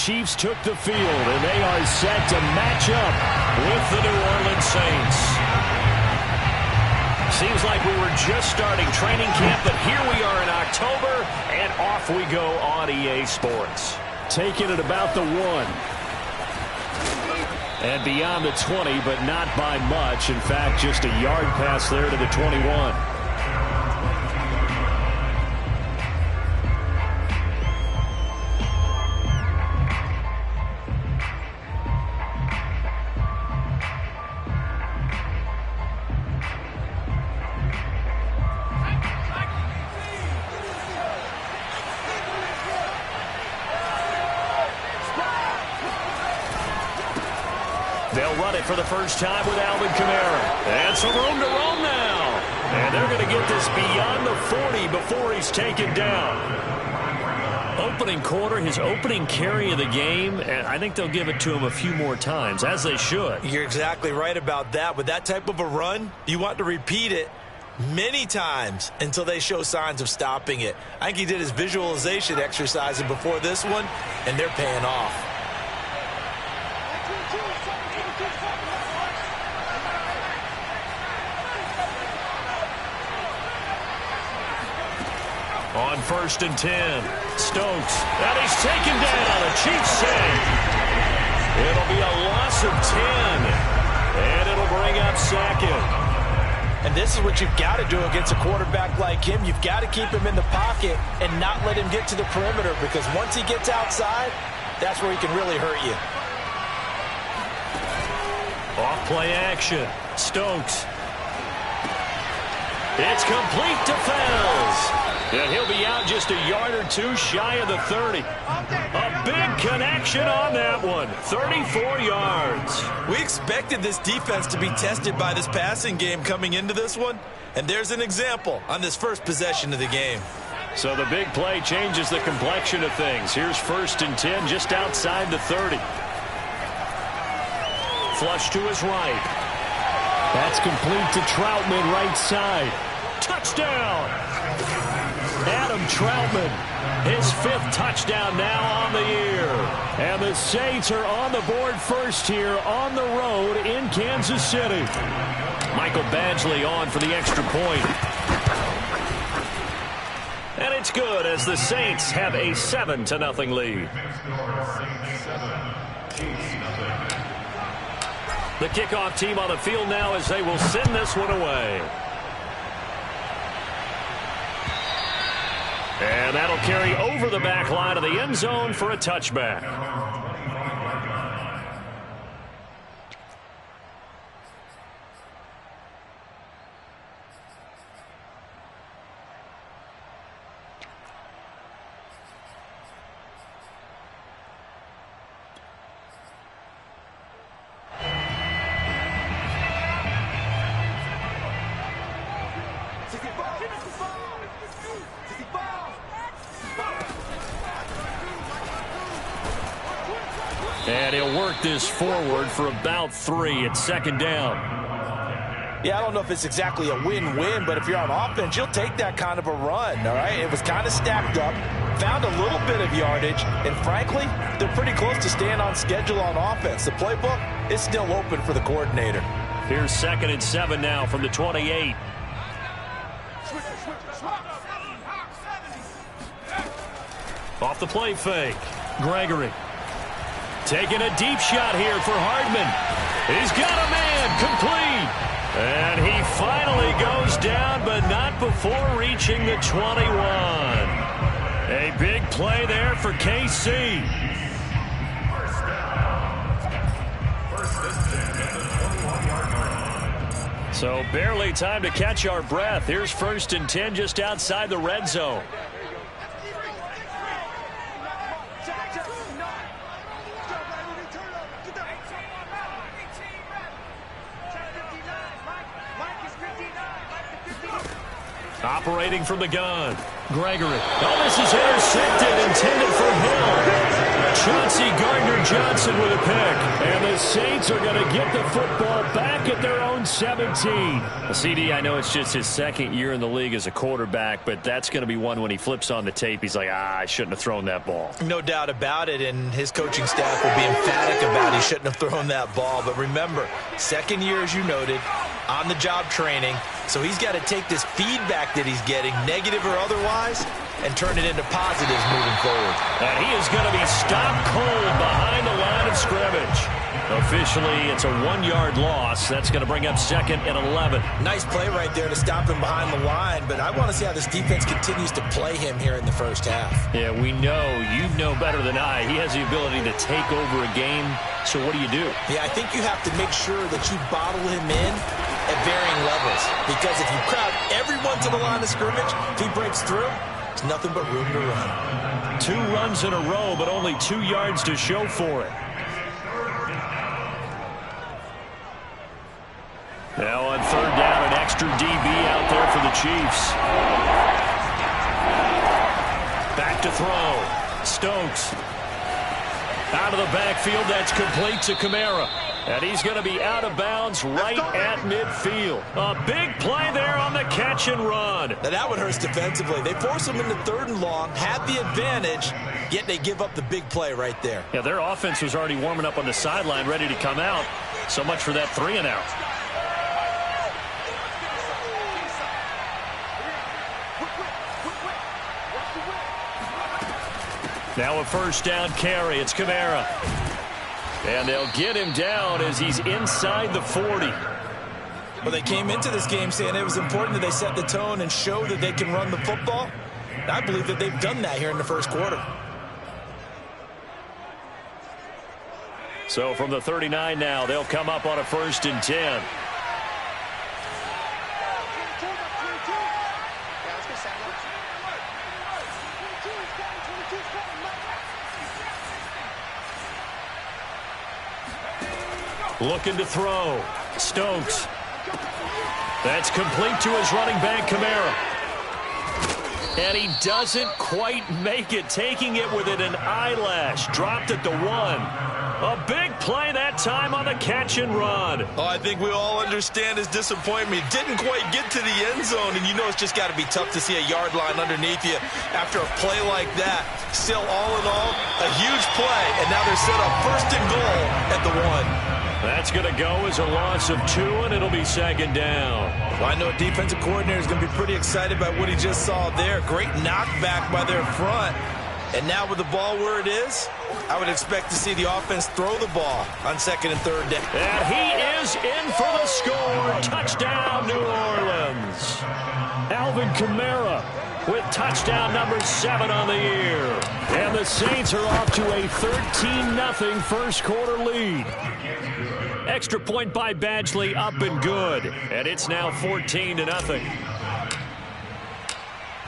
Chiefs took the field, and they are set to match up with the New Orleans Saints. Seems like we were just starting training camp, but here we are in October, and off we go on EA Sports. Taking it about the 1. And beyond the 20, but not by much. In fact, just a yard pass there to the 21. They'll run it for the first time with Alvin Kamara. And some room to roam now. And they're going to get this beyond the 40 before he's taken down. Opening quarter, his opening carry of the game, and I think they'll give it to him a few more times, as they should. You're exactly right about that. With that type of a run, you want to repeat it many times until they show signs of stopping it. I think he did his visualization exercises before this one, and they're paying off. On 1st and 10, Stokes, and he's taken down. A Chiefs save. It'll be a loss of 10, and it'll bring up 2nd. And this is what you've got to do against a quarterback like him. You've got to keep him in the pocket and not let him get to the perimeter, because once he gets outside, that's where he can really hurt you. Off play action. Stokes. It's complete to Fells. And he'll be out just a yard or two shy of the 30. A big connection on that one. 34 yards. We expected this defense to be tested by this passing game coming into this one. And there's an example on this first possession of the game. So the big play changes the complexion of things. Here's 1st and 10 just outside the 30. Flush to his right. That's complete to Troutman, right side. Touchdown! Adam Troutman, his 5th touchdown now on the year. And the Saints are on the board first here on the road in Kansas City. Michael Badgley on for the extra point. And it's good as the Saints have a 7-0 lead. The kickoff team on the field now as they will send this one away. And that'll carry over the back line of the end zone for a touchback. And he'll work this forward for about 3 at 2nd down. Yeah, I don't know if it's exactly a win-win, but if you're on offense, you'll take that kind of a run, all right? It was kind of stacked up, found a little bit of yardage, and frankly, they're pretty close to staying on schedule on offense. The playbook is still open for the coordinator. Here's 2nd and 7 now from the 28. Off the play fake. Gregory. Taking a deep shot here for Hardman. He's got a man complete. And he finally goes down, but not before reaching the 21. A big play there for KC. So barely time to catch our breath. Here's 1st and 10 just outside the red zone. Operating from the gun. Gregory. Oh, this is intercepted, intended for Hill. Chauncey Gardner-Johnson with a pick. And the Saints are going to get the football back at their own 17. Well, CD, I know it's just his second year in the league as a quarterback, but that's going to be one when he flips on the tape. He's like, I shouldn't have thrown that ball. No doubt about it, and his coaching staff will be emphatic about he shouldn't have thrown that ball. But remember, second year, as you noted, on-the-job training. So he's got to take this feedback that he's getting, negative or otherwise, and turn it into positives moving forward. And he is going to be stopped cold behind the line of scrimmage. Officially, it's a 1-yard loss. That's going to bring up 2nd and 11. Nice play right there to stop him behind the line, but I want to see how this defense continues to play him here in the first half. Yeah, we know. You know better than I. He has the ability to take over a game. So what do you do? Yeah, I think you have to make sure that you bottle him in at varying levels, because if you crowd everyone to the line of scrimmage, if he breaks through, there's nothing but room to run. 2 runs in a row, but only 2 yards to show for it. Now on 3rd down, an extra DB out there for the Chiefs. Back to throw. Stokes. Out of the backfield, that's complete to Kamara. And he's going to be out of bounds right at midfield. A big play there on the catch and run. Now that one hurts defensively. They force him into 3rd and long, had the advantage, yet they give up the big play right there. Yeah, their offense was already warming up on the sideline, ready to come out. So much for that 3 and out. Now a 1st down carry. It's Kamara. And they'll get him down as he's inside the 40. Well, they came into this game saying it was important that they set the tone and show that they can run the football. And I believe that they've done that here in the first quarter. So from the 39 now, they'll come up on a 1st and 10. Looking to throw. Stokes. That's complete to his running back, Kamara. And he doesn't quite make it, taking it within an eyelash. Dropped at the 1. A big play that time on the catch and run. Oh, I think we all understand his disappointment. He didn't quite get to the end zone, and you know it's just got to be tough to see a yard line underneath you after a play like that. Still, all in all, a huge play, and now they're set up 1st and goal at the 1. That's going to go as a loss of 2, and it'll be 2nd down. Well, I know a defensive coordinator is going to be pretty excited about what he just saw there. Great knockback by their front. And now with the ball where it is, I would expect to see the offense throw the ball on 2nd and 3rd down. And he is in for the score. Touchdown, New Orleans. Alvin Kamara with touchdown number 7 on the year. And the Saints are off to a 13-0 first quarter lead. Extra point by Badgley, up and good. And it's now 14-0.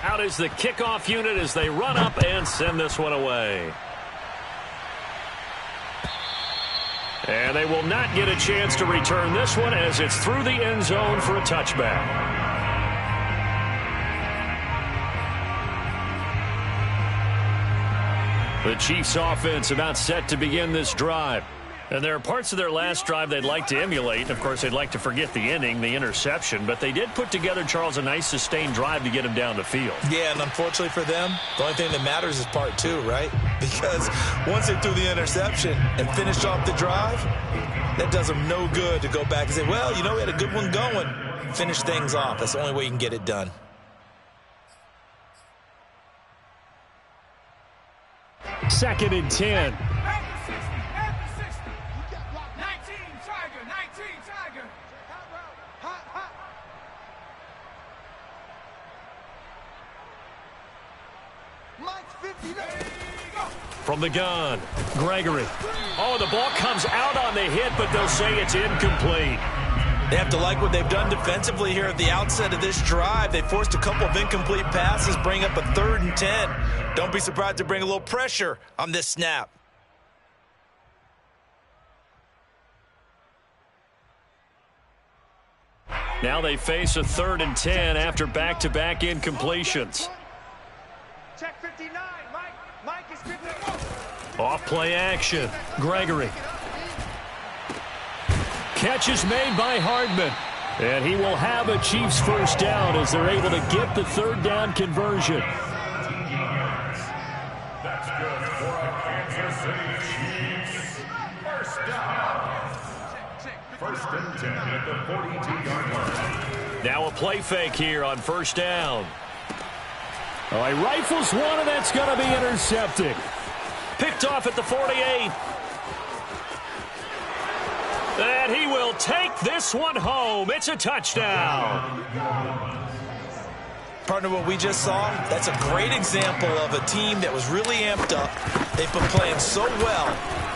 Out is the kickoff unit as they run up and send this one away. And they will not get a chance to return this one as it's through the end zone for a touchback. The Chiefs offense about set to begin this drive. And there are parts of their last drive they'd like to emulate. Of course, they'd like to forget the inning, the interception. But they did put together, Charles, a nice sustained drive to get him down the field. Yeah, and unfortunately for them, the only thing that matters is part 2, right? Because once they threw the interception and finished off the drive, that does them no good to go back and say, well, you know, we had a good one going. Finish things off. That's the only way you can get it done. Second and 10. From the gun, Gregory. Oh, the ball comes out on the hit, but they'll say it's incomplete. They have to like what they've done defensively here at the outset of this drive. They forced a couple of incomplete passes, bring up a 3rd and 10. Don't be surprised to bring a little pressure on this snap. Now they face a 3rd and 10 after back-to-back incompletions. Check 59, Mike is good to go. Off play action. Gregory. Catch is made by Hardman. And he will have a Chiefs first down as they're able to get the third down conversion. That's good for a Kansas City Chiefs. First down. First and 10 at the 42-yard line. Now a play fake here on first down. Oh, he rifles one, and that's going to be intercepted. Picked off at the 48. And he will take this one home. It's a touchdown. Partner, what we just saw, that's a great example of a team that was really amped up. They've been playing so well,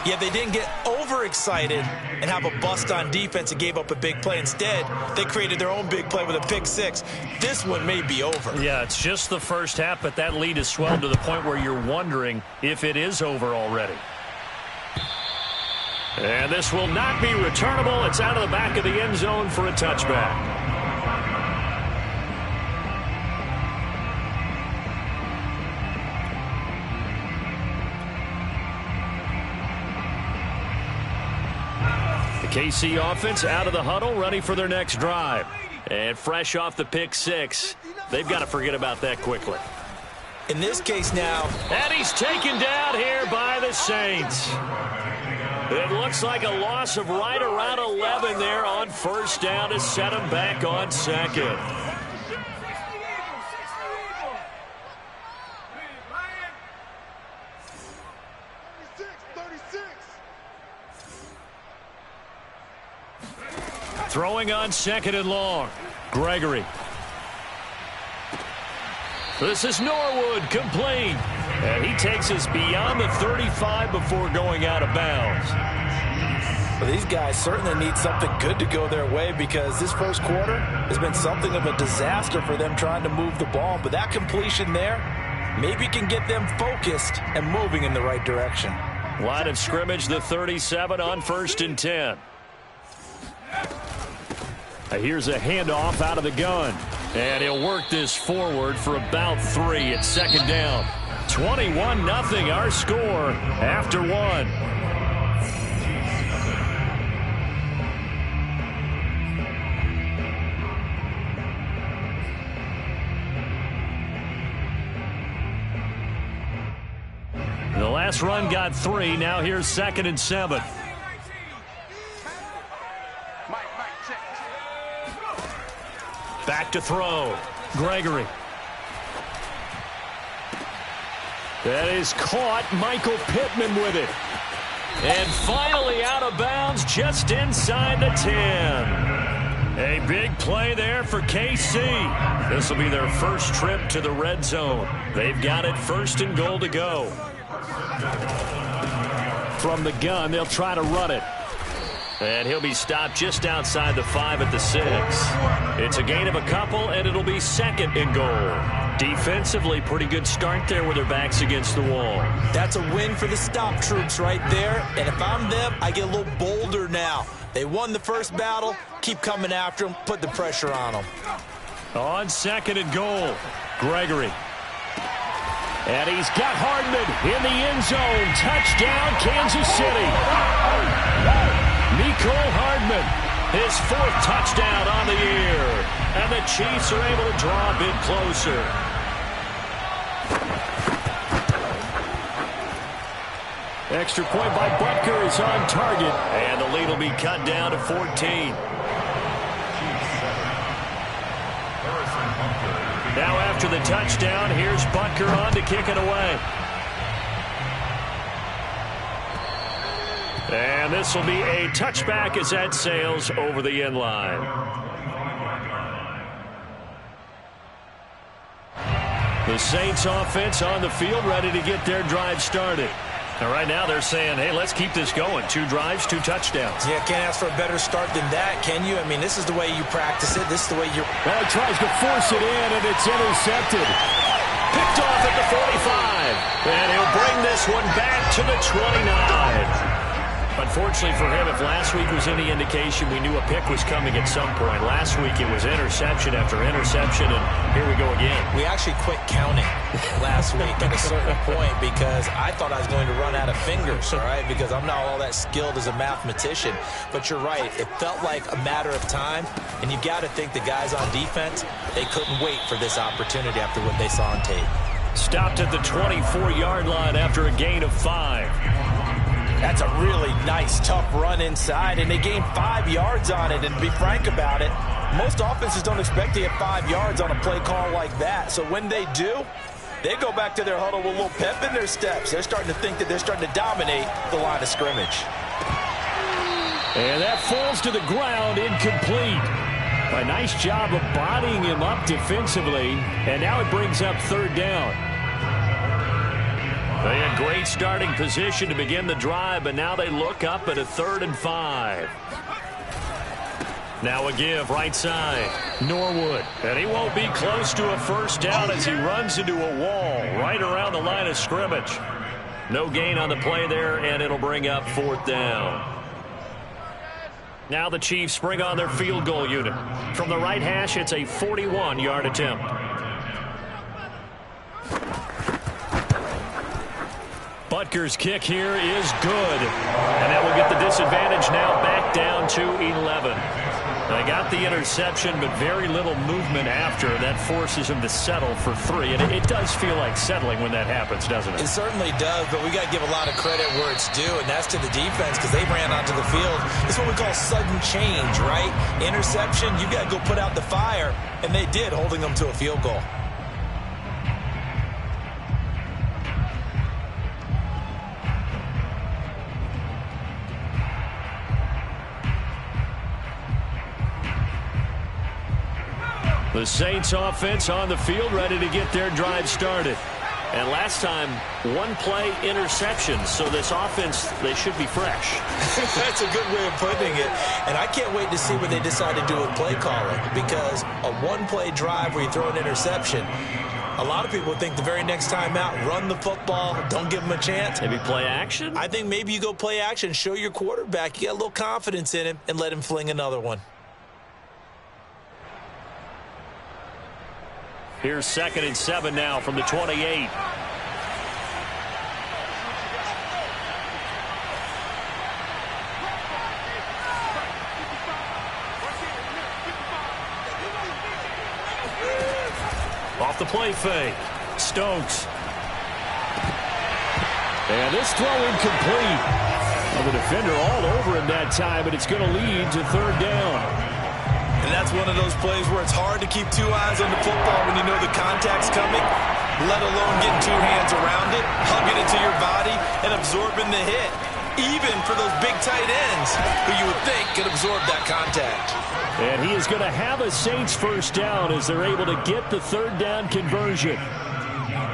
yet they didn't get overexcited and have a bust on defense and gave up a big play. Instead, they created their own big play with a pick six. This one may be over. Yeah, it's just the first half, but that lead has swelled to the point where you're wondering if it is over already. And this will not be returnable. It's out of the back of the end zone for a touchback. The KC offense out of the huddle, ready for their next drive. And fresh off the pick six, they've got to forget about that quickly. In this case now. And he's taken down here by the Saints. It looks like a loss of right around 11 there on first down to set him back on second. Throwing on second and long. Gregory. This is Norwood, complete. And he takes us beyond the 35 before going out of bounds. Well, these guys certainly need something good to go their way because this first quarter has been something of a disaster for them trying to move the ball. But that completion there maybe can get them focused and moving in the right direction. Line of scrimmage, the 37 on first and 10. Here's a handoff out of the gun. And he'll work this forward for about 3 at second down. 21-0 our score after 1. The last run got 3. Now here's second and 7. Back to throw. Gregory. That is caught. Michael Pittman with it. And finally out of bounds just inside the 10. A big play there for KC. This will be their first trip to the red zone. They've got it first and goal to go. From the gun, they'll try to run it. And he'll be stopped just outside the 5 at the 6. It's a gain of a couple, and it'll be second and goal. Defensively, pretty good start there with their backs against the wall. That's a win for the stop troops right there. And if I'm them, I get a little bolder now. They won the first battle. Keep coming after them. Put the pressure on them. On second and goal, Gregory. And he's got Hardman in the end zone. Touchdown, Kansas City. Nicole Hardman, his 4th touchdown on the year. And the Chiefs are able to draw a bit closer. Extra point by Butker is on target. And the lead will be cut down to 14. Now after the touchdown, here's Butker on to kick it away. And this will be a touchback as that sails over the end line. The Saints offense on the field ready to get their drive started. And right now they're saying, hey, let's keep this going. 2 drives, 2 touchdowns. Yeah, can't ask for a better start than that, can you? I mean, this is the way you practice it. This is the way you're... Well, he tries to force it in, and it's intercepted. Picked off at the 45. And he'll bring this one back to the 29. But unfortunately for him, if last week was any indication, we knew a pick was coming at some point. Last week it was interception after interception, and here we go again. We actually quit counting last week at a certain point because I thought I was going to run out of fingers, all right, because I'm not all that skilled as a mathematician. But you're right. It felt like a matter of time, and you got to think the guys on defense, they couldn't wait for this opportunity after what they saw on tape. Stopped at the 24-yard line after a gain of 5. That's a really nice, tough run inside, and they gained 5 yards on it. And to be frank about it, most offenses don't expect to get 5 yards on a play call like that. So when they do, they go back to their huddle with a little pep in their steps. They're starting to think that they're starting to dominate the line of scrimmage. And that falls to the ground, incomplete. A nice job of bodying him up defensively, and now it brings up third down. They had great starting position to begin the drive, but now they look up at a 3rd and 5. Now a give right side. Norwood, and he won't be close to a first down as he runs into a wall right around the line of scrimmage. No gain on the play there, and it'll bring up 4th down. Now the Chiefs bring on their field goal unit. From the right hash, it's a 41-yard attempt. Butker's kick here is good. And that will get the disadvantage now back down to 11. They got the interception, but very little movement after. That forces him to settle for 3. And it does feel like settling when that happens, doesn't it? It certainly does, but we got to give a lot of credit where it's due, and that's to the defense because they ran onto the field. It's what we call sudden change, right? Interception, you got to go put out the fire, and they did, holding them to a field goal. The Saints offense on the field, ready to get their drive started. And last time, 1-play interception. So this offense, they should be fresh. That's a good way of putting it. And I can't wait to see what they decide to do with play calling. Because a 1-play drive where you throw an interception, a lot of people think the very next time out, run the football, don't give them a chance. Maybe play action? I think maybe you go play action, show your quarterback you got a little confidence in him, and let him fling another one. Here's 2nd and 7 now from the 28. Off the play fake. Stokes. And this throw incomplete. Well, the defender all over him that time, but it's going to lead to 3rd down. And that's one of those plays where it's hard to keep 2 eyes on the football when you know the contact's coming, let alone getting 2 hands around it, hugging it to your body, and absorbing the hit. Even for those big tight ends who you would think could absorb that contact. And he is going to have a Saints first down as they're able to get the 3rd down conversion.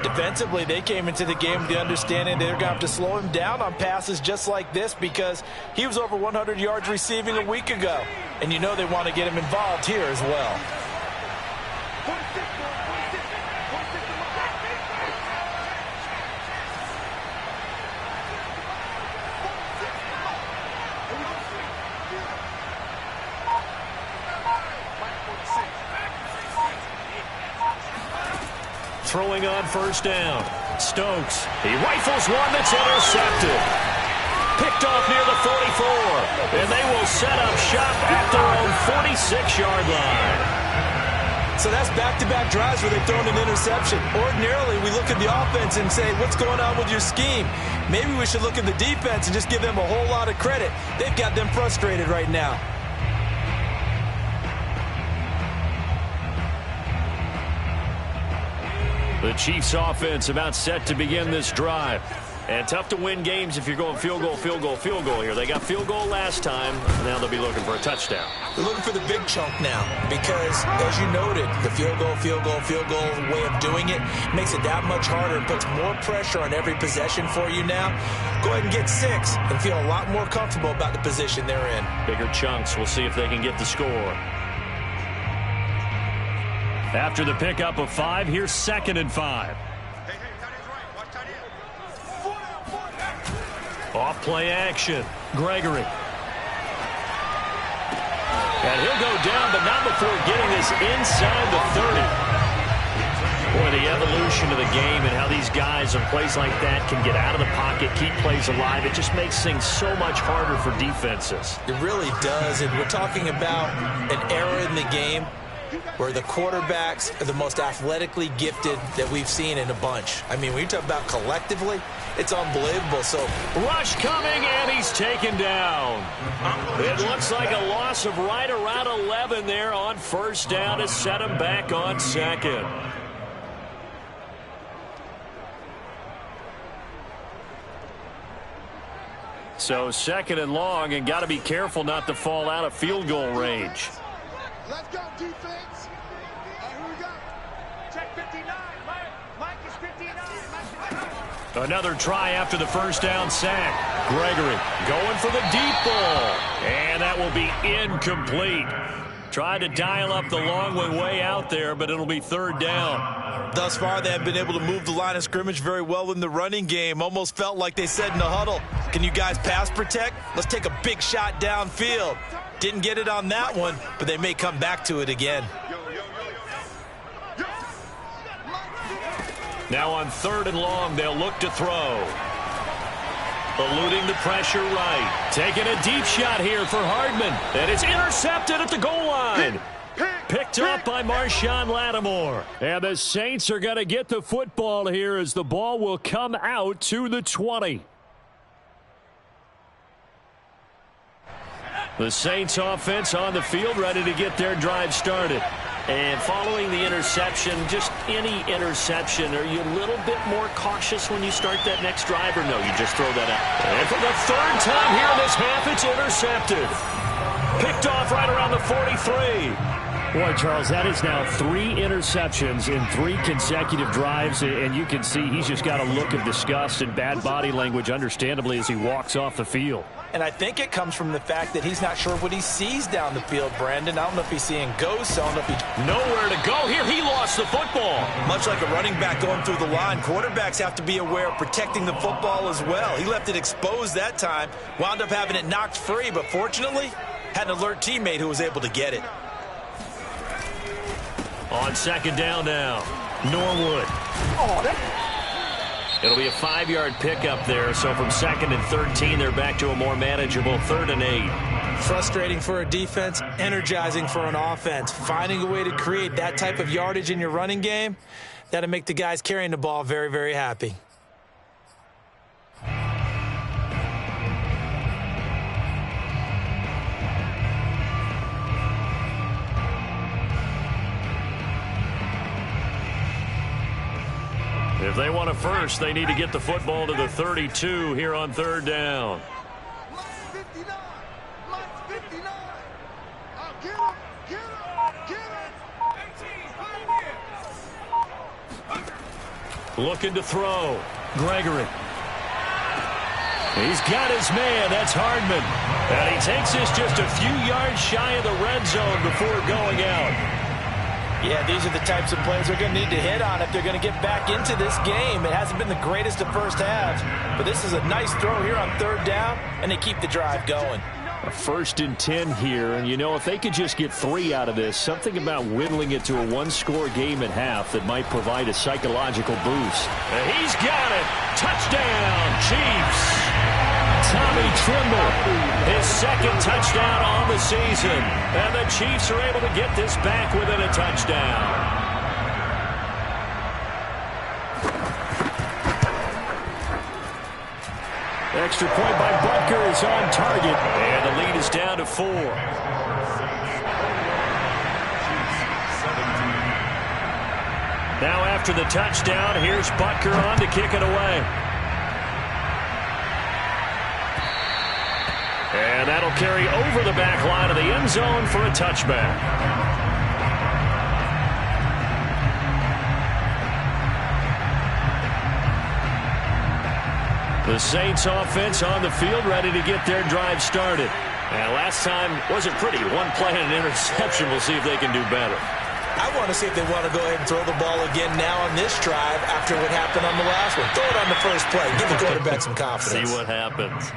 Defensively, they came into the game with the understanding they're going to have to slow him down on passes just like this because he was over 100 yards receiving a week ago. And you know they want to get him involved here as well. Throwing on first down. Stokes. He rifles one that's intercepted. Picked off near the 44. And they will set up shop at their own 46-yard line. So that's back-to-back drives where they've thrown an interception. Ordinarily, we look at the offense and say, what's going on with your scheme? Maybe we should look at the defense and just give them a whole lot of credit. They've got them frustrated right now. The Chiefs offense about set to begin this drive. And tough to win games if you're going field goal, field goal, field goal here. They got field goal last time. Now they'll be looking for a touchdown. They're looking for the big chunk now because, as you noted, the field goal way of doing it makes it that much harder and puts more pressure on every possession for you now. Go ahead and get 6 and feel a lot more comfortable about the position they're in. Bigger chunks. We'll see if they can get the score. After the pickup of 5, here's 2nd and 5. Off play action. Gregory. And he'll go down, but not before getting this inside the 30. Boy, the evolution of the game and how these guys in plays like that can get out of the pocket, keep plays alive, it just makes things so much harder for defenses. It really does, and we're talking about an era in the game where the quarterbacks are the most athletically gifted that we've seen in a bunch. I mean, when you talk about collectively, it's unbelievable. So rush coming, and he's taken down. It looks like a loss of right around 11 there on first down to set him back on second. So second and long, and got to be careful not to fall out of field goal range. Let's go, defense. Here we go. Check 59. Mike is 59. Another try after the first down sack. Gregory going for the deep ball. And that will be incomplete. Tried to dial up the long one way out there, but it'll be third down. Thus far, they have been able to move the line of scrimmage very well in the running game. Almost felt like they said in the huddle, can you guys pass protect? Let's take a big shot downfield. Didn't get it on that one, but they may come back to it again. Now on third and long, they'll look to throw. Eluding the pressure right. Taking a deep shot here for Hardman. And it's intercepted at the goal line. Picked up by Marshawn Lattimore. And the Saints are going to get the football here as the ball will come out to the 20. The Saints offense on the field, ready to get their drive started. And following the interception, just any interception, are you a little bit more cautious when you start that next drive, or no, you just throw that out? And for the third time here in this half, it's intercepted. Picked off right around the 43. Boy, Charles, that is now 3 interceptions in 3 consecutive drives, and you can see he's just got a look of disgust and bad body language, understandably, as he walks off the field. And I think it comes from the fact that he's not sure what he sees down the field, Brandon. I don't know if he's seeing ghosts. I don't know if he's nowhere to go. Here, he lost the football. Much like a running back going through the line, quarterbacks have to be aware of protecting the football as well. He left it exposed that time, wound up having it knocked free, but fortunately, had an alert teammate who was able to get it. On second down now, Norwood. It'll be a 5-yard pickup there, so from second and 13, they're back to a more manageable 3rd and 8. Frustrating for a defense, energizing for an offense. Finding a way to create that type of yardage in your running game, that'll make the guys carrying the ball very, very happy. If they want a first, they need to get the football to the 32 here on 3rd down. Looking to throw. Gregory. He's got his man. That's Hardman. And he takes this just a few yards shy of the red zone before going out. Yeah, these are the types of plays they're going to need to hit on if they're going to get back into this game. It hasn't been the greatest of first halves, but this is a nice throw here on 3rd down, and they keep the drive going. A 1st and 10 here, and you know, if they could just get 3 out of this, something about whittling it to a 1-score game at half that might provide a psychological boost. And he's got it. Touchdown, Cheifs. Tommy Trimble, his 2nd touchdown on the season. And the Chiefs are able to get this back within a touchdown. Extra point by Butker is on target. And the lead is down to 4. Now after the touchdown, here's Butker on to kick it away. And that'll carry over the back line of the end zone for a touchback. The Saints offense on the field ready to get their drive started. And last time wasn't pretty. 1 play and an interception. We'll see if they can do better. I want to see if they want to go ahead and throw the ball again now on this drive after what happened on the last one. Throw it on the first play. Give the quarterback some confidence. See what happens.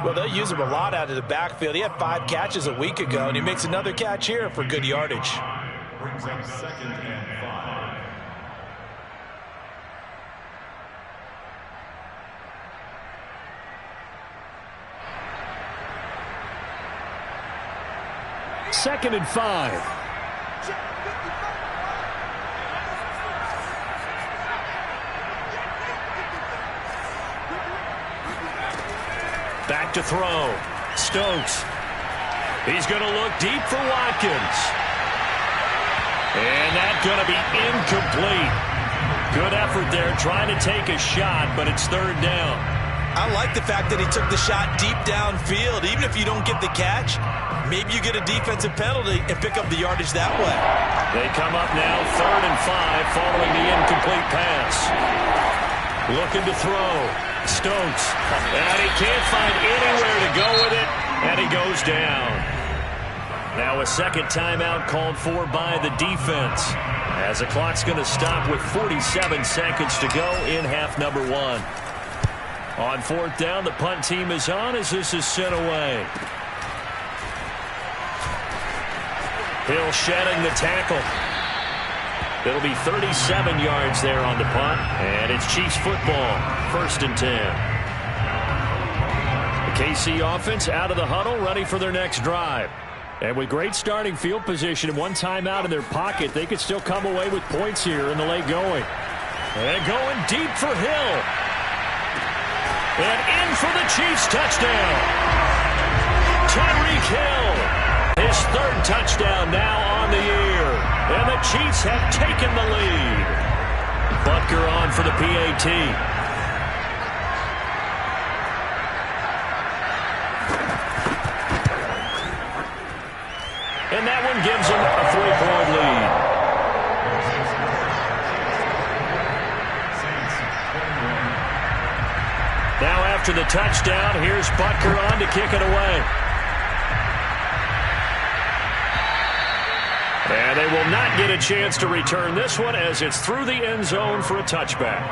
Well, they'll use him a lot out of the backfield. He had 5 catches a week ago, and he makes another catch here for good yardage. Brings up 2nd and 5. Second and 5. Back to throw. Stokes. He's going to look deep for Watkins. And that's going to be incomplete. Good effort there trying to take a shot, but it's 3rd down. I like the fact that he took the shot deep downfield. Even if you don't get the catch, maybe you get a defensive penalty and pick up the yardage that way. They come up now 3rd and 5 following the incomplete pass. Looking to throw. Stokes. And he can't find anywhere to go with it, and he goes down. Now a second timeout called for by the defense, as the clock's going to stop with 47 seconds to go in half number 1. On 4th down, the punt team is on as this is sent away. Hill shedding the tackle. It'll be 37 yards there on the punt, and it's Chiefs football, 1st and 10. The KC offense out of the huddle, ready for their next drive. And with great starting field position and 1 timeout in their pocket, they could still come away with points here in the late going. And going deep for Hill. And in for the Chiefs touchdown. Tyreek Hill. His 3rd touchdown now on the year. And the Chiefs have taken the lead. Butker on for the PAT. And that one gives them a 3-point lead. Now after the touchdown, here's Butker on to kick it away. And they will not get a chance to return this one as it's through the end zone for a touchback.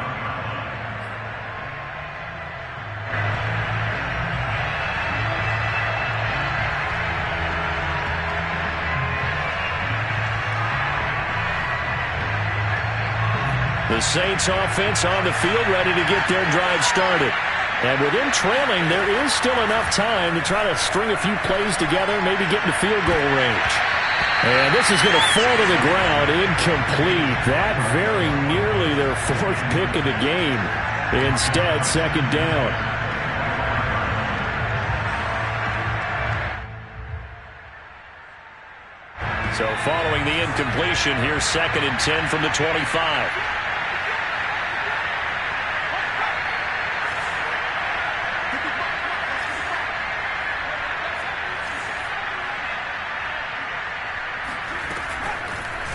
The Saints offense on the field ready to get their drive started. And with them trailing, there is still enough time to try to string a few plays together, maybe get into field goal range. And this is going to fall to the ground, incomplete. That very nearly their 4th pick of the game. Instead, 2nd down. So following the incompletion, here's 2nd and 10 from the 25.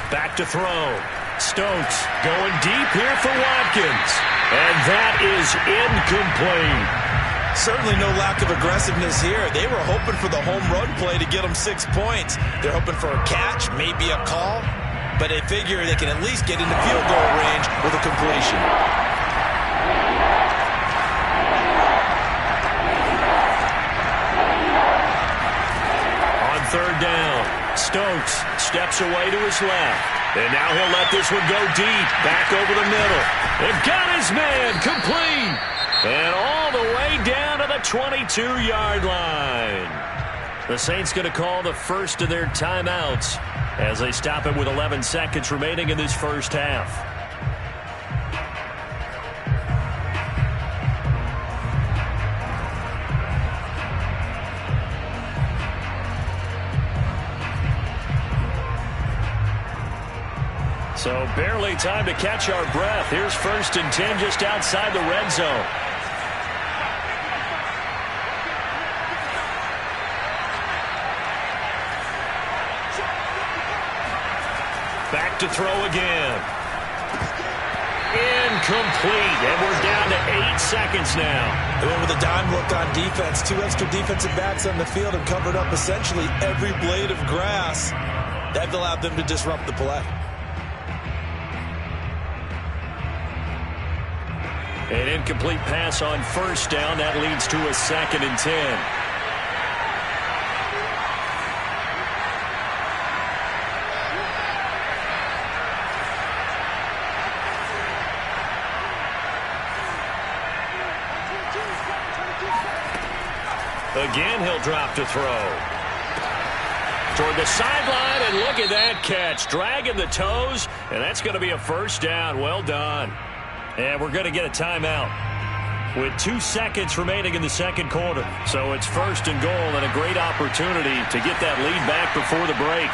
Back to throw. Stokes going deep here for Watkins. And that is incomplete. Certainly no lack of aggressiveness here. They were hoping for the home run play to get them 6 points. They're hoping for a catch, maybe a call. But they figure they can at least get into field goal range with a completion. On 3rd down, Stokes steps away to his left. And now he'll let this one go deep. Back over the middle. And got his man complete. And all the way down to the 22-yard line. The Saints going to call the first of their timeouts as they stop it with 11 seconds remaining in this first half. So barely time to catch our breath. Here's 1st and 10 just outside the red zone. Back to throw again. Incomplete. And we're down to 8 seconds now. They went with a dime look on defense. 2 extra defensive backs on the field and covered up essentially every blade of grass. That allowed them to disrupt the play. An incomplete pass on first down. That leads to a 2nd and 10. Again, he'll drop to throw. Toward the sideline, and look at that catch. Dragging the toes, and that's going to be a first down. Well done. And we're going to get a timeout with 2 seconds remaining in the second quarter. So it's 1st and goal, and a great opportunity to get that lead back before the break.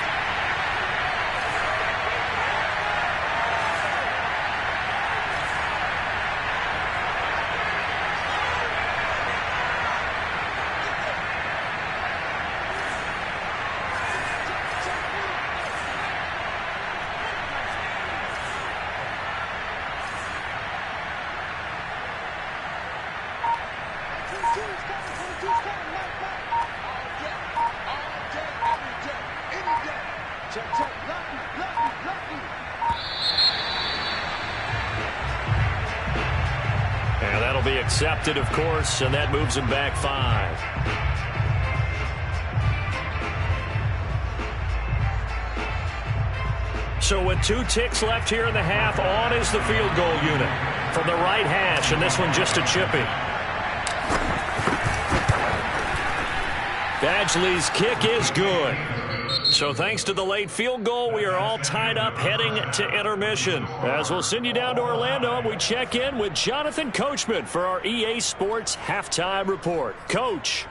And that'll be accepted, of course, and that moves him back 5. So with 2 ticks left here in the half, on is the field goal unit from the right hash, and this one just a chippy. Badgley's kick is good. So thanks to the late field goal, we are all tied up heading to intermission. As we'll send you down to Orlando, we check in with Jonathan Coachman for our EA Sports Halftime Report. Coach.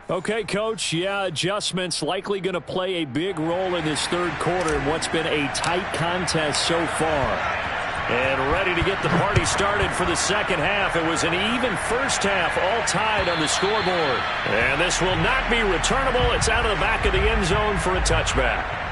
Okay, Coach, adjustments likely going to play a big role in this third quarter in what's been a tight contest so far. And ready to get the party started for the second half. It was an even first half, all tied on the scoreboard. And this will not be returnable. It's out of the back of the end zone for a touchback.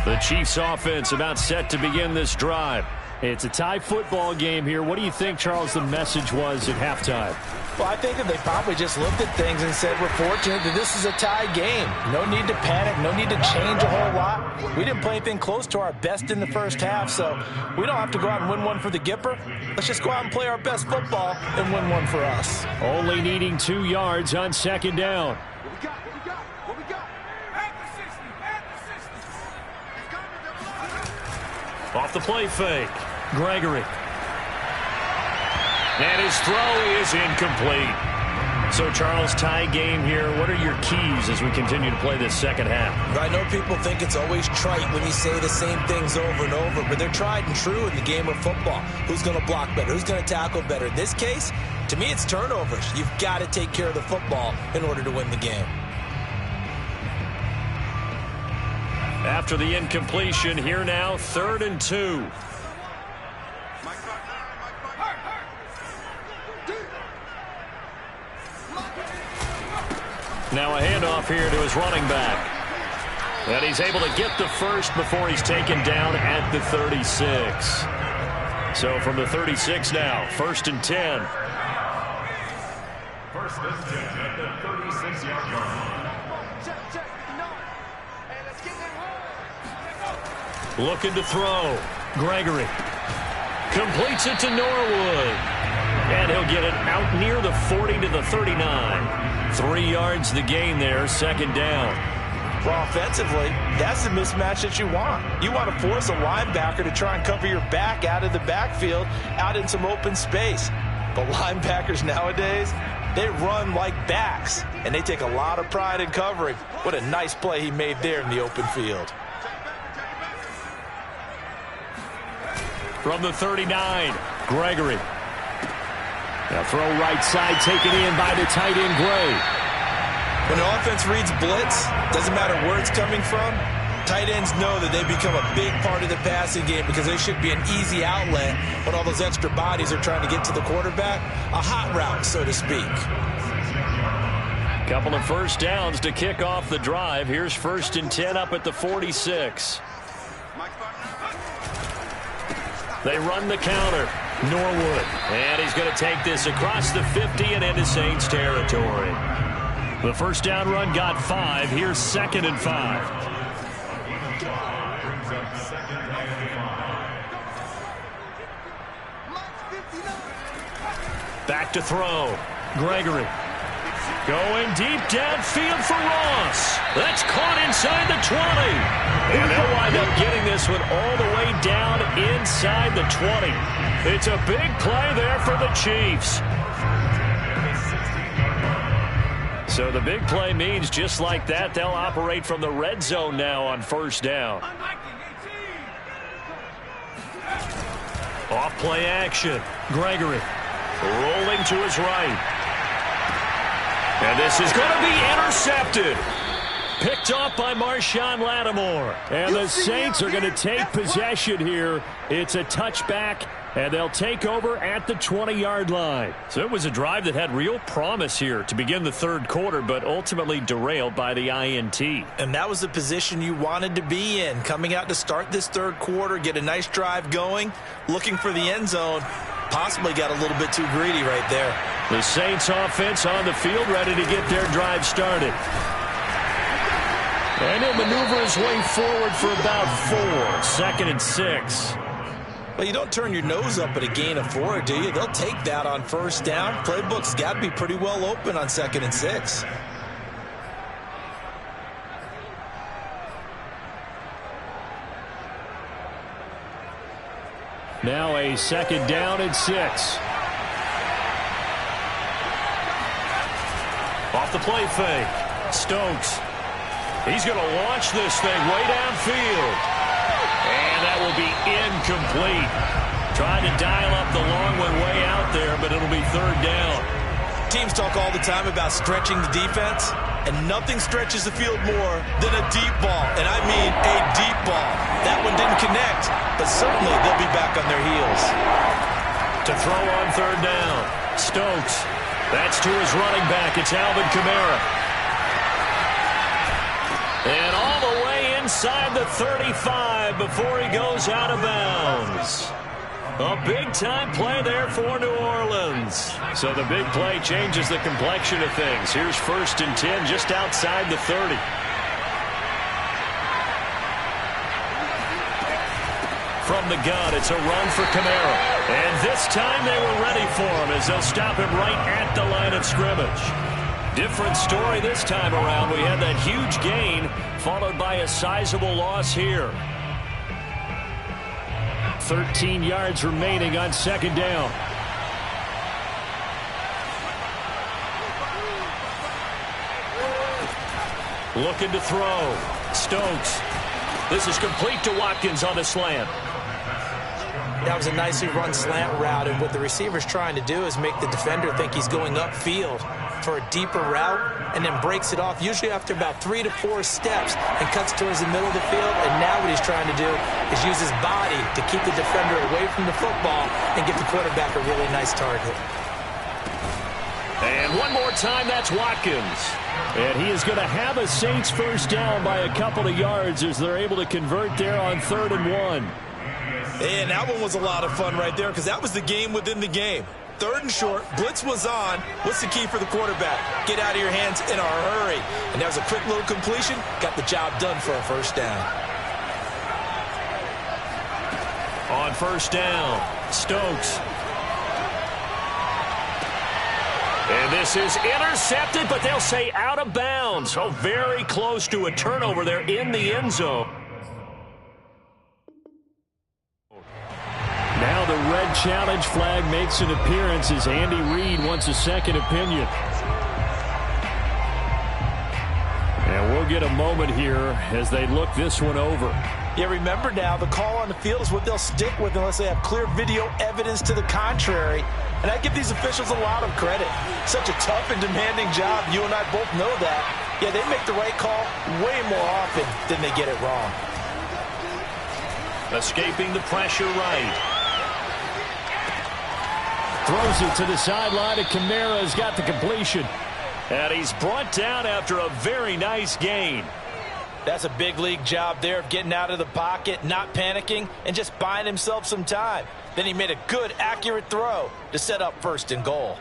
The Chiefs offense about set to begin this drive. It's a tie football game here. What do you think, Charles, the message was at halftime? Well, I think that they probably just looked at things and said, we're fortunate that this is a tie game. No need to panic. No need to change a whole lot. We didn't play anything close to our best in the first half, so we don't have to go out and win one for the Gipper. Let's just go out and play our best football and win one for us. Only needing 2 yards on second down. Off the play fake. Gregory. And his throw is incomplete. So, Charles, tie game here. What are your keys as we continue to play this second half? I know people think it's always trite when you say the same things over and over, but they're tried and true in the game of football. Who's going to block better? Who's going to tackle better? In this case, to me, it's turnovers. You've got to take care of the football in order to win the game. After the incompletion, here now, 3rd and 2. Now a handoff here to his running back. And he's able to get the first before he's taken down at the 36. So from the 36 now, 1st and 10. 1st and 10 at the 36-yard line. Looking to throw. Gregory completes it to Norwood. And he'll get it out near the 40 to the 39. 3 yards the gain there, 2nd down. Well, offensively, that's the mismatch that you want. You want to force a linebacker to try and cover your back out of the backfield, out in some open space. But linebackers nowadays, they run like backs, and they take a lot of pride in covering. What a nice play he made there in the open field. From the 39, Gregory. Now throw right side, taken in by the tight end, Gray. When the offense reads blitz, doesn't matter where it's coming from, tight ends know that they become a big part of the passing game because they should be an easy outlet when all those extra bodies are trying to get to the quarterback. A hot route, so to speak. Couple of first downs to kick off the drive. Here's 1st and 10 up at the 46. They run the counter. Norwood. And he's going to take this across the 50 and into Saints territory. The first down run got 5. Here's 2nd and 5. Back to throw. Gregory. Going deep downfield for Ross. That's caught inside the 20. And they'll wind up getting this one all the way down inside the 20. It's a big play there for the Chiefs. So the big play means just like that, they'll operate from the red zone now on first down. Off play action. Gregory rolling to his right. And this is going to be intercepted. Picked off by Marshawn Lattimore. And the Saints are going to take possession here. It's a touchback, and they'll take over at the 20-yard line. So it was a drive that had real promise here to begin the third quarter, but ultimately derailed by the INT. And that was the position you wanted to be in. Coming out to start this third quarter, get a nice drive going, looking for the end zone. Possibly got a little bit too greedy right there. The Saints offense on the field, ready to get their drive started. And he'll maneuver his way forward for about 4. 2nd and 6. Well, you don't turn your nose up at a gain of 4, do you? They'll take that on first down. Playbook's got to be pretty well open on 2nd and 6. Now a 2nd down and 6. Off the play fake. Stokes. He's going to launch this thing way downfield. And that will be incomplete. Trying to dial up the long one way out there, but it'll be 3rd down. Teams talk all the time about stretching the defense, and nothing stretches the field more than a deep ball. And I mean a deep ball. That one didn't connect, but certainly they'll be back on their heels. To throw on 3rd down. Stokes. That's to his running back. It's Alvin Kamara. And all the way inside the 35 before he goes out of bounds. A big-time play there for New Orleans. So the big play changes the complexion of things. Here's 1st and 10 just outside the 30. From the gun, it's a run for Kamara. And this time they were ready for him as they'll stop him right at the line of scrimmage. Different story this time around. We had that huge gain followed by a sizable loss here. 13 yards remaining on 2nd down. Looking to throw. Stokes. This is complete to Watkins on the slant. That was a nicely run slant route, and what the receiver's trying to do is make the defender think he's going upfield for a deeper route and then breaks it off, usually after about 3 to 4 steps, and cuts towards the middle of the field. And now what he's trying to do is use his body to keep the defender away from the football and give the quarterback a really nice target. And one more time, that's Watkins. And he is going to have a Saints first down by a couple of yards as they're able to convert there on 3rd and 1. And that one was a lot of fun right there because that was the game within the game. 3rd and short, blitz was on. What's the key for the quarterback? Get out of your hands in a hurry. And that was a quick little completion. Got the job done for a first down. On 1st down, Stokes. And this is intercepted, but they'll say out of bounds. So very close to a turnover there in the end zone. Now the red challenge flag makes an appearance as Andy Reid wants a second opinion. And we'll get a moment here as they look this one over. Yeah, remember now, the call on the field is what they'll stick with unless they have clear video evidence to the contrary. And I give these officials a lot of credit. Such a tough and demanding job. You and I both know that. Yeah, they make the right call way more often than they get it wrong. Escaping the pressure right. Throws it to the sideline, and Kamara has got the completion. And he's brought down after a very nice gain. That's a big league job there of getting out of the pocket, not panicking, and just buying himself some time. Then he made a good, accurate throw to set up 1st and goal.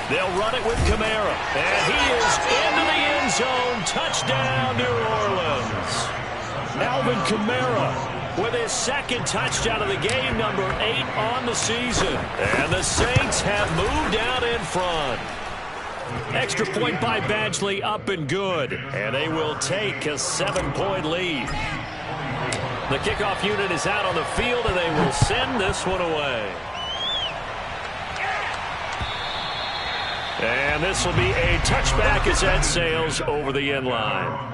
They'll run it with Kamara. And he is into the end zone. Touchdown, New Orleans. Alvin Kamara with his 2nd touchdown of the game, number 8 on the season. And the Saints have moved out in front. Extra point by Badgley, up and good. And they will take a 7-point lead. The kickoff unit is out on the field, and they will send this one away. And this will be a touchback as that sails over the end line.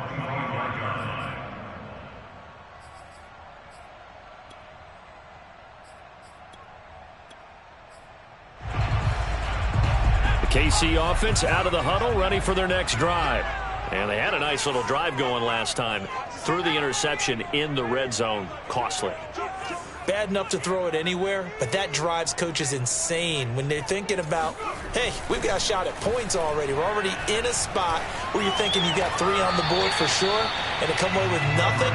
The KC offense out of the huddle, ready for their next drive. And they had a nice little drive going last time. Threw the interception in the red zone. Costly. Bad enough to throw it anywhere, but that drives coaches insane when they're thinking about, hey, we've got a shot at points already. We're already in a spot where you're thinking you got 3 on the board for sure, and to come away with nothing,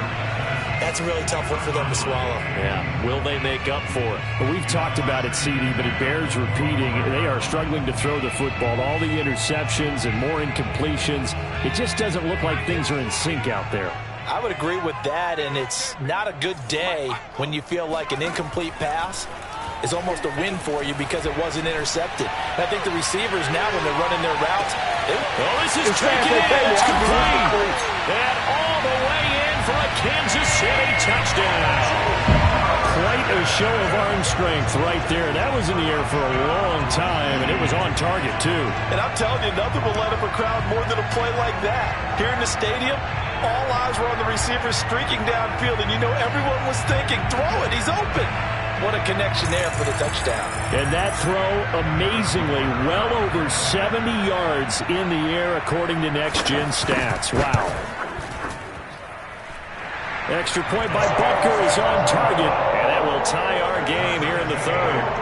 that's a really tough one for them to swallow. Yeah, will they make up for it? Well, we've talked about it, CD, but it bears repeating. They are struggling to throw the football. All the interceptions and more incompletions. It just doesn't look like things are in sync out there. I would agree with that, and it's not a good day when you feel like an incomplete pass is almost a win for you because it wasn't intercepted. And I think the receivers now, when they're running their routes, this is taken in. It's complete. And all the way in for a Kansas City touchdown. Quite a show of arm strength right there. That was in the air for a long time, and it was on target, too. And I'm telling you, nothing will let up a crowd more than a play like that. Here in the stadium, all eyes were on the receiver streaking downfield, and you know everyone was thinking, throw it, he's open. What a connection there for the touchdown. And that throw, amazingly, well over 70 yards in the air, according to Next Gen Stats. Wow. Extra point by Butker is on target, and that will tie our game here in the 3rd.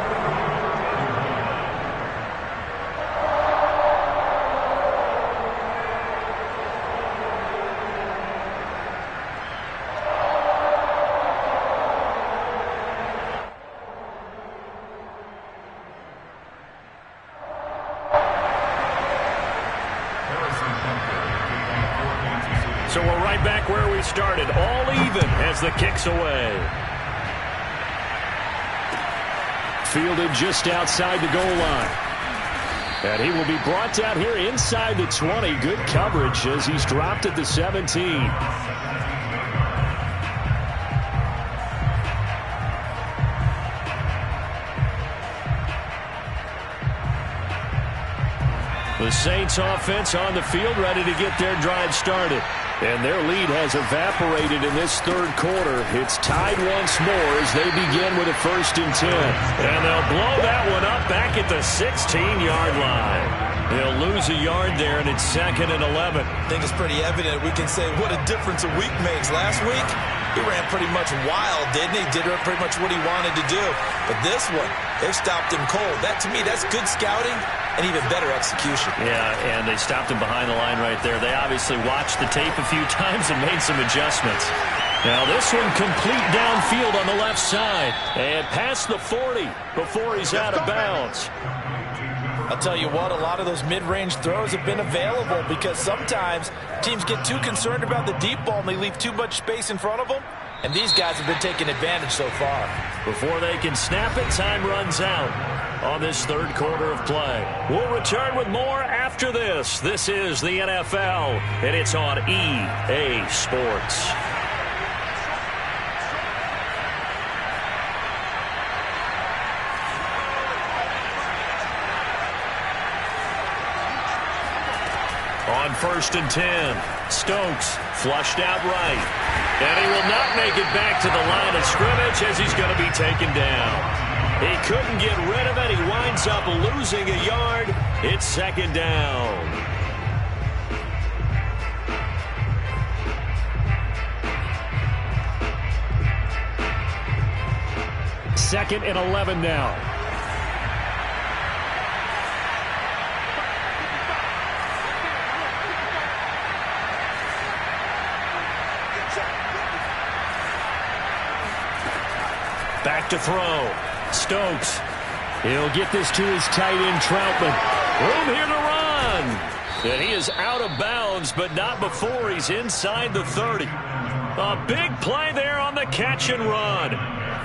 So we're right back where we started, all even as the kick's away. Fielded just outside the goal line. And he will be brought down here inside the 20. Good coverage as he's dropped at the 17. The Saints offense on the field, ready to get their drive started. And their lead has evaporated in this 3rd quarter. It's tied once more as they begin with a 1st and 10. And they'll blow that one up back at the 16-yard line. They'll lose a yard there, and it's 2nd and 11. I think it's pretty evident. We can say what a difference a week makes. Last week, he ran pretty much wild, didn't he? Did pretty much what he wanted to do. But this one, they stopped him cold. That, to me, that's good scouting and even better execution. Yeah, and they stopped him behind the line right there. They obviously watched the tape a few times and made some adjustments. Now this one complete downfield on the left side. And past the 40 before he's out of bounds. I'll tell you what, a lot of those mid-range throws have been available because sometimes teams get too concerned about the deep ball and they leave too much space in front of them. And these guys have been taking advantage so far. Before they can snap it, time runs out on this 3rd quarter of play. We'll return with more after this. This is the NFL, and it's on EA Sports. On 1st and 10, Stokes flushed out right. And he will not make it back to the line of scrimmage as he's going to be taken down. He couldn't get rid of it. He winds up losing a yard. It's 2nd down. 2nd and 11 now. Back to throw. Stokes. He'll get this to his tight end, Troutman. Room here to run. And he is out of bounds, but not before he's inside the 30. A big play there on the catch and run.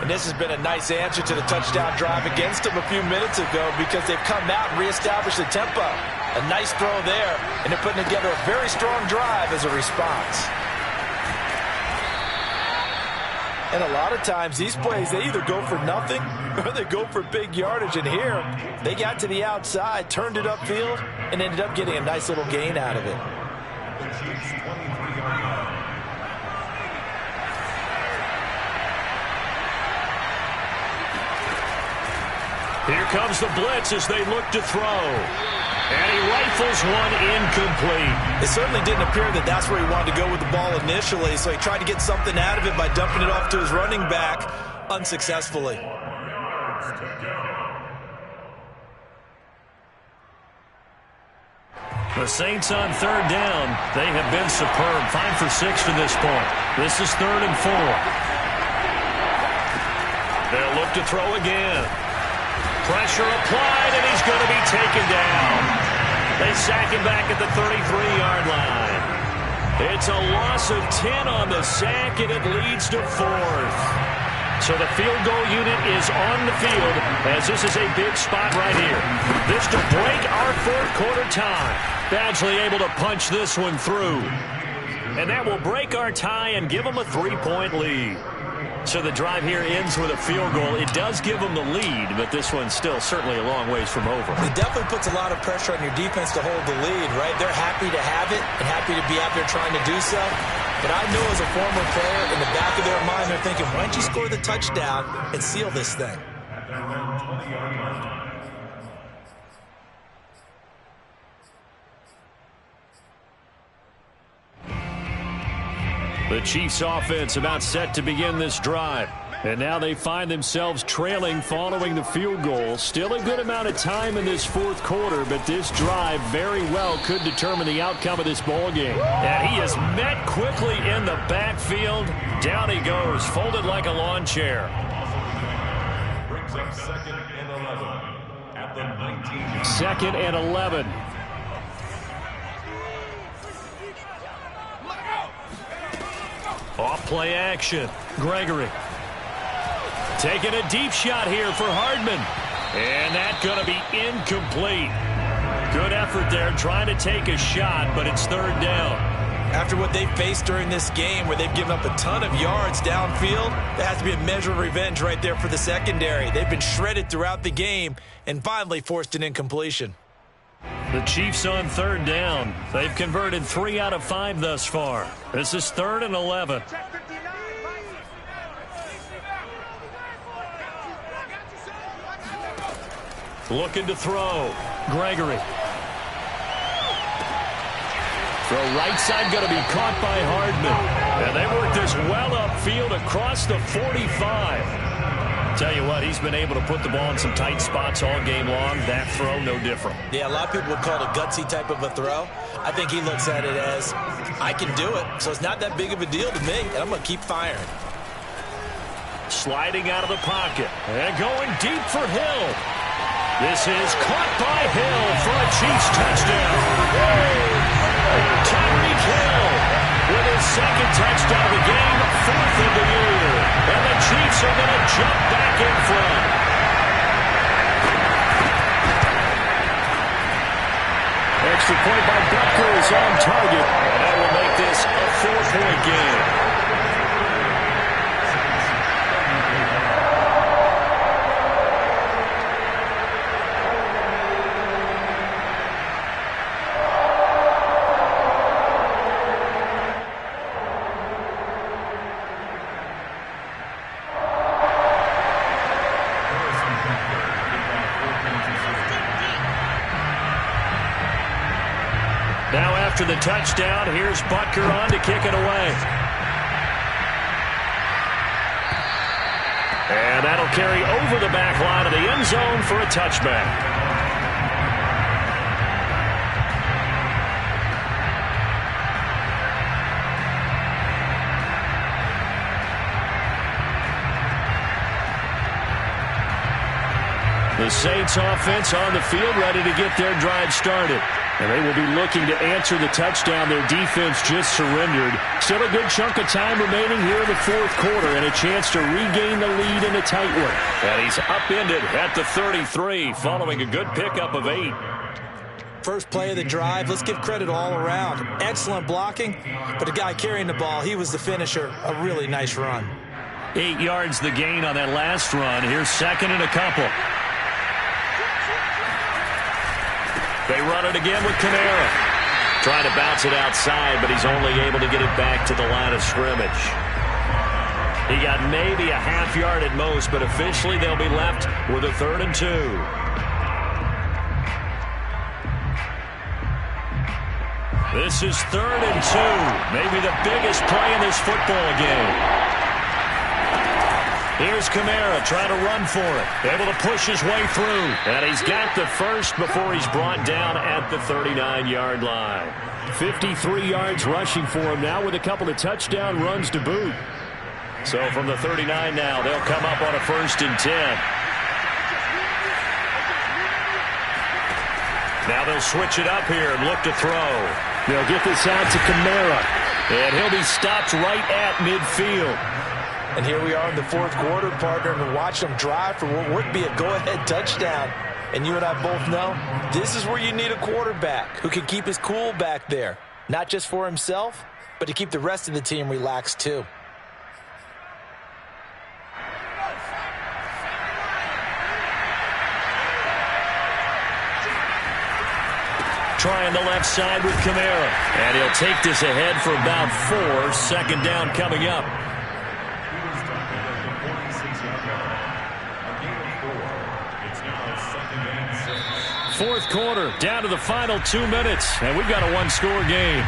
And this has been a nice answer to the touchdown drive against him a few minutes ago because they've come out and reestablished the tempo. A nice throw there, and they're putting together a very strong drive as a response. And a lot of times, these plays, they either go for nothing or they go for big yardage. And here, they got to the outside, turned it upfield, and ended up getting a nice little gain out of it. The Chiefs' 23-yard line. Here comes the blitz as they look to throw. And he rifles one incomplete. It certainly didn't appear that that's where he wanted to go with the ball initially, so he tried to get something out of it by dumping it off to his running back unsuccessfully. The Saints on 3rd down. They have been superb. 5 for 6 to this point. This is 3rd and 4. They'll look to throw again. Pressure applied, and he's going to be taken down. They sack him back at the 33-yard line. It's a loss of 10 on the sack, and it leads to 4th. So the field goal unit is on the field as this is a big spot right here. This to break our 4th quarter tie. Badgley able to punch this one through. And that will break our tie and give them a 3-point lead. So the drive here ends with a field goal. It does give them the lead, but this one's still certainly a long ways from over. It definitely puts a lot of pressure on your defense to hold the lead, right? They're happy to have it and happy to be out there trying to do so. But I know as a former player, in the back of their mind, they're thinking, why don't you score the touchdown and seal this thing? The Chiefs offense about set to begin this drive. And now they find themselves trailing following the field goal. Still a good amount of time in this 4th quarter, but this drive very well could determine the outcome of this ball game. And he is met quickly in the backfield. Down he goes, folded like a lawn chair. Brings up 2nd and 11 at the 19. 2nd and 11. Off play action. Gregory. Taking a deep shot here for Hardman. And that's going to be incomplete. Good effort there trying to take a shot, but it's 3rd down. After what they've faced during this game where they've given up a ton of yards downfield, there has to be a measure of revenge right there for the secondary. They've been shredded throughout the game and finally forced an incompletion. The Chiefs on 3rd down. They've converted 3 out of 5 thus far. This is 3rd and 11. Looking to throw. Gregory. Throw right side going to be caught by Hardman. And they work this well upfield across the 45. Tell you what, he's been able to put the ball in some tight spots all game long. That throw, no different. Yeah, a lot of people would call it a gutsy type of a throw. I think he looks at it as, I can do it, so it's not that big of a deal to me, and I'm going to keep firing. Sliding out of the pocket and going deep for Hill. This is caught by Hill for a Chiefs touchdown. Tyreek Hill with his 2nd touchdown of the game, 4th of the year. And the Chiefs are going to jump back in front. Extra point by Butker is on target. And that will make this a 4-point game. After the touchdown, here's Butker on to kick it away. And that'll carry over the back line of the end zone for a touchback. The Saints offense on the field, ready to get their drive started. And they will be looking to answer the touchdown their defense just surrendered. Still a good chunk of time remaining here in the fourth quarter and a chance to regain the lead in a tight one. And he's upended at the 33 following a good pickup of 8. First play of the drive, let's give credit all around. Excellent blocking, but the guy carrying the ball, he was the finisher. A really nice run. 8 yards the gain on that last run. Here's second and a couple. They run it again with Kamara. Trying to bounce it outside, but he's only able to get it back to the line of scrimmage. He got maybe a half yard at most, but officially they'll be left with a 3rd and 2. This is 3rd and 2. Maybe the biggest play in this football game. Here's Kamara trying to run for it. Able to push his way through. And he's got the first before he's brought down at the 39-yard line. 53 yards rushing for him now with a couple of touchdown runs to boot. So from the 39 now, they'll come up on a 1st and 10. Now they'll switch it up here and look to throw. They'll get this out to Kamara. And he'll be stopped right at midfield. And here we are in the fourth quarter, partner, and watch them drive for what would be a go-ahead touchdown. And you and I both know this is where you need a quarterback who can keep his cool back there, not just for himself, but to keep the rest of the team relaxed too. Trying the left side with Kamara. And he'll take this ahead for about 4. Second down coming up. Fourth quarter, down to the final 2 minutes, and we've got a one-score game.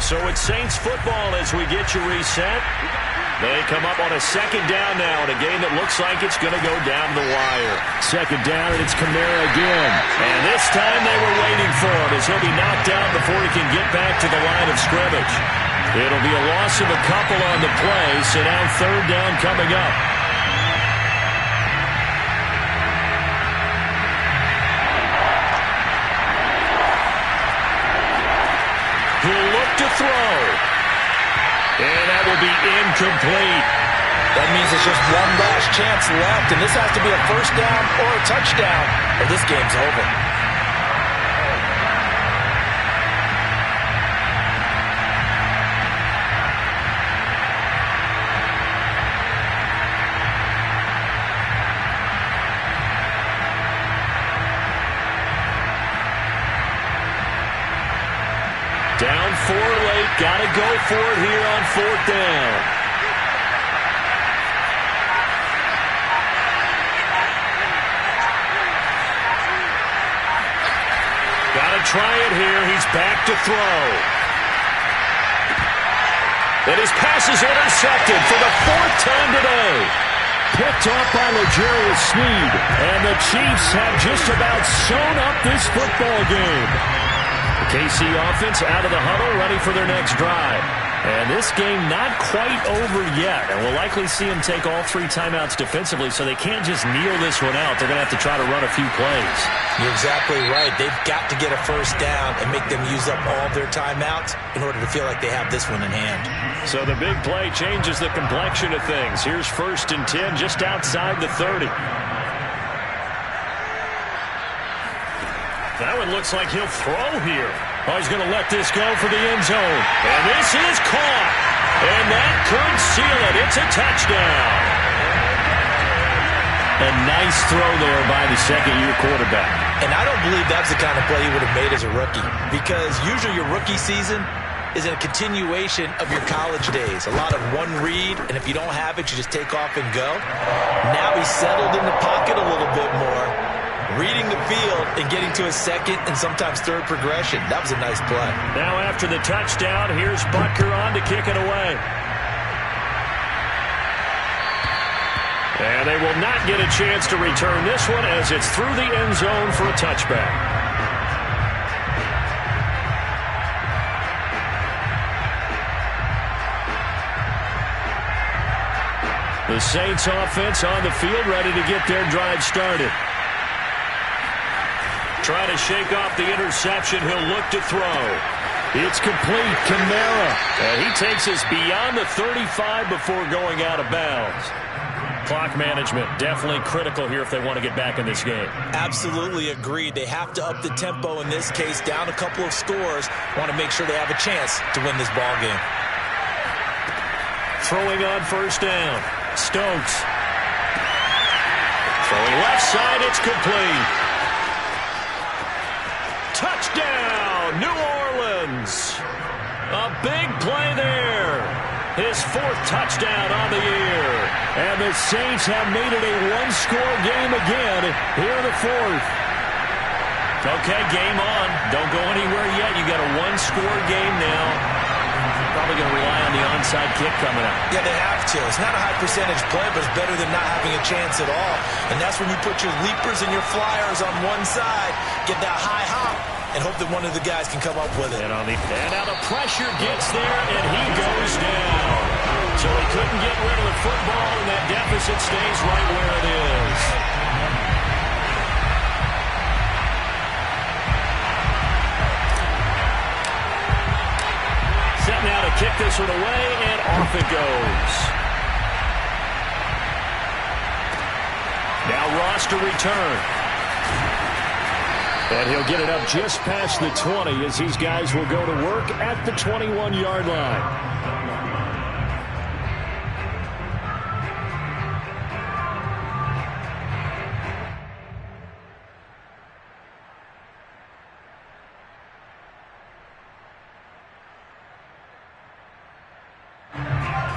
So it's Saints football as we get you reset. They come up on a second down now in a game that looks like it's going to go down the wire. Second down, and it's Kamara again. And this time they were waiting for him as he'll be knocked out before he can get back to the line of scrimmage. It'll be a loss of a couple on the play, so now 3rd down coming up. He'll look to throw. And that will be incomplete. That means it's just one last chance left, and this has to be a 1st down or a touchdown, or this game's over. Down 4 late, got to go for it here on 4th down. Got to try it here. He's back to throw. And his pass is intercepted for the 4th time today. Picked off by L'Jarius Sneed. And the Chiefs have just about sewn up this football game. The KC offense out of the huddle, ready for their next drive. And this game not quite over yet. And we'll likely see them take all 3 timeouts defensively, so they can't just kneel this one out. They're going to have to try to run a few plays. You're exactly right. They've got to get a 1st down and make them use up all of their timeouts in order to feel like they have this one in hand. So the big play changes the complexion of things. Here's 1st and 10 just outside the 30. That one looks like he'll throw here. Oh, he's going to let this go for the end zone. And this is caught. And that could seal it. It's a touchdown. A nice throw there by the second-year quarterback. And I don't believe that's the kind of play he would have made as a rookie, because usually your rookie season is a continuation of your college days. A lot of one read, and if you don't have it, you just take off and go. Now he's settled in the pocket a little bit more, reading the field and getting to a second and sometimes 3rd progression. That was a nice play. Now after the touchdown, here's Butker on to kick it away. And they will not get a chance to return this one as it's through the end zone for a touchback. The Saints offense on the field, ready to get their drive started. Trying to shake off the interception. He'll look to throw. It's complete. Kamara. And he takes us beyond the 35 before going out of bounds. Clock management definitely critical here if they want to get back in this game. Absolutely agreed. They have to up the tempo in this case, down a couple of scores. Want to make sure they have a chance to win this ball game. Throwing on first down. Stokes. Throwing left side. It's complete. Touchdown, New Orleans. A big play there. His fourth touchdown on the year. And the Saints have made it a one-score game again here in the fourth. Okay, game on. Don't go anywhere yet. You got a one-score game now. Probably going to rely on the onside kick coming up. Yeah, they have to. It's not a high percentage play, but it's better than not having a chance at all. And that's when you put your leapers and your flyers on one side, get that high hop, and hope that one of the guys can come up with it. And now the pressure gets there, and he goes down. So he couldn't get rid of the football, and that deficit stays right where it is. Set now to kick this one away, and off it goes. Now Ross to return. And he'll get it up just past the 20 as these guys will go to work at the 21-yard line.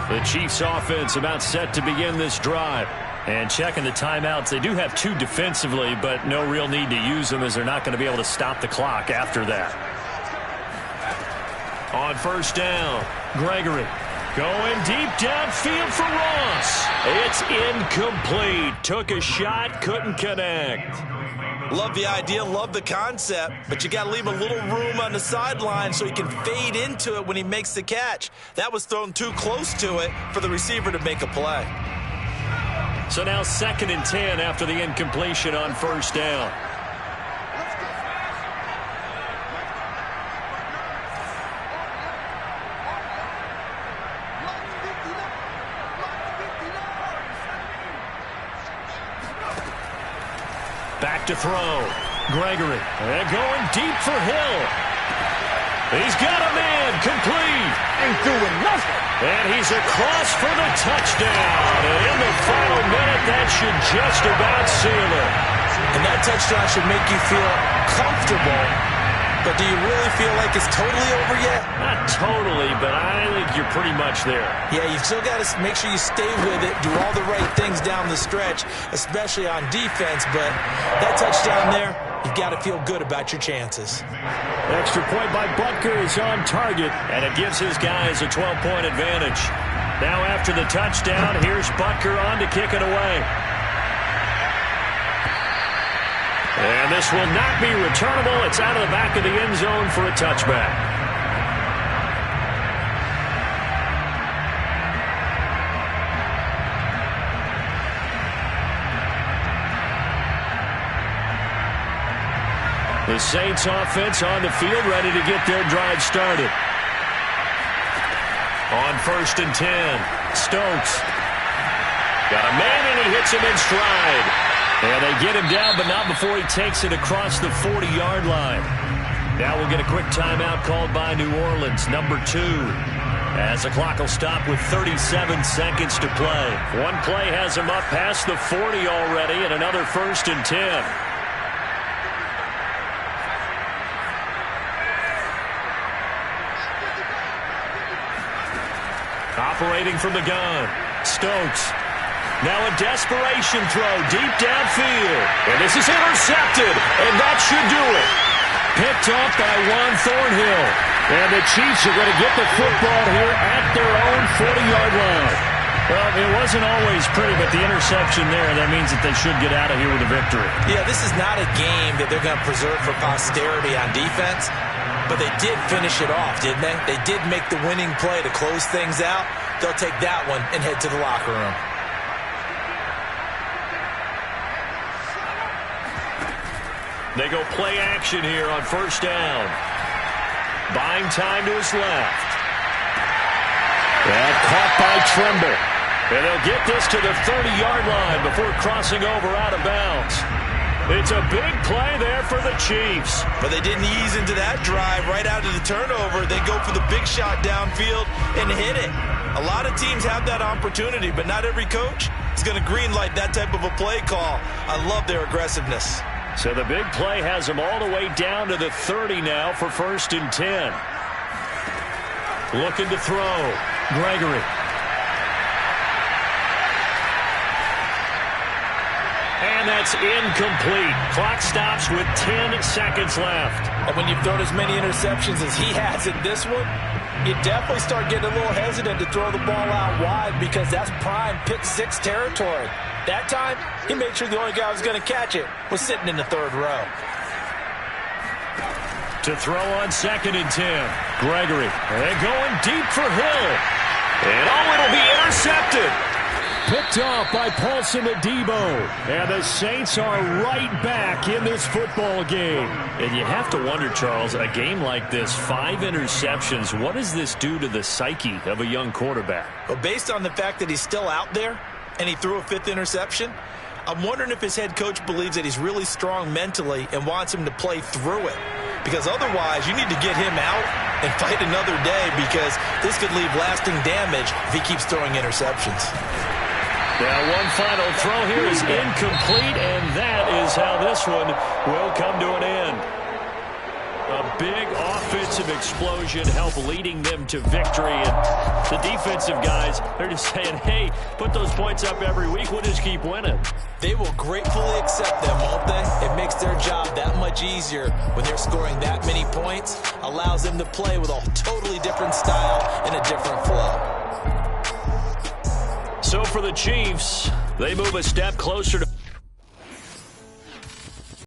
The Chiefs offense about set to begin this drive. And checking the timeouts, they do have two defensively, but no real need to use them as they're not going to be able to stop the clock after that. On first down, Gregory going deep downfield for Ross. It's incomplete. Took a shot, couldn't connect. Love the idea, love the concept, but you got to leave a little room on the sideline so he can fade into it when he makes the catch. That was thrown too close to it for the receiver to make a play. So now 2nd and 10 after the incompletion on first down. Back to throw. Gregory. And going deep for Hill. He's got a man. Complete. Ain't doing nothing. And he's across for the touchdown. And in the final minute, that should just about seal it. And that touchdown should make you feel comfortable. But do you really feel like it's totally over yet? Not totally, but I think you're pretty much there. Yeah, you've still got to make sure you stay with it, do all the right things down the stretch, especially on defense. But that touchdown there, you've got to feel good about your chances. Extra point by Butker is on target, and it gives his guys a 12-point advantage. Now after the touchdown, here's Butker on to kick it away. And this will not be returnable. It's out of the back of the end zone for a touchback. The Saints offense on the field, ready to get their drive started. On 1st and 10, Stokes. Got a man, and he hits him in stride. And they get him down, but not before he takes it across the 40-yard line. Now we'll get a quick timeout called by New Orleans, number 2. As the clock will stop with 37 seconds to play. One play has him up past the 40 already, and another 1st and 10. Operating from the gun, Stokes. Now a desperation throw deep downfield. And this is intercepted, and that should do it. Picked off by Juan Thornhill. And the Chiefs are going to get the football here at their own 40-yard line. Well, it wasn't always pretty, but the interception there, that means that they should get out of here with a victory. Yeah, this is not a game that they're going to preserve for posterity on defense, but they did finish it off, didn't they? They did make the winning play to close things out. They'll take that one and head to the locker room. They go play action here on first down. Buying time to his left. And caught by Trimble. And they'll get this to the 30-yard line before crossing over out of bounds. It's a big play there for the Chiefs. But they didn't ease into that drive right out of the turnover. They go for the big shot downfield and hit it. A lot of teams have that opportunity, but not every coach is going to green light that type of a play call. I love their aggressiveness. So the big play has them all the way down to the 30 now for 1st and 10. Looking to throw. Gregory. And that's incomplete. Clock stops with 10 seconds left. And when you've thrown as many interceptions as he has in this one, you definitely start getting a little hesitant to throw the ball out wide because that's prime pick six territory. That time, he made sure the only guy who was going to catch it was sitting in the third row. To throw on 2nd and 10. Gregory. And going deep for Hill. And it'll be intercepted. Picked off by Paulson Adebo. And the Saints are right back in this football game. And you have to wonder, Charles, a game like this, 5 interceptions, what does this do to the psyche of a young quarterback? Well, based on the fact that he's still out there and he threw a 5th interception, I'm wondering if his head coach believes that he's really strong mentally and wants him to play through it. Because otherwise, you need to get him out and fight another day because this could leave lasting damage if he keeps throwing interceptions. Now, one final throw here is incomplete, and that is how this one will come to an end. A big offensive explosion helped leading them to victory. And the defensive guys, they're just saying, hey, put those points up every week. We'll just keep winning. They will gratefully accept them, won't they? It makes their job that much easier when they're scoring that many points. Allows them to play with a totally different style and a different flow. So for the Chiefs, they move a step closer to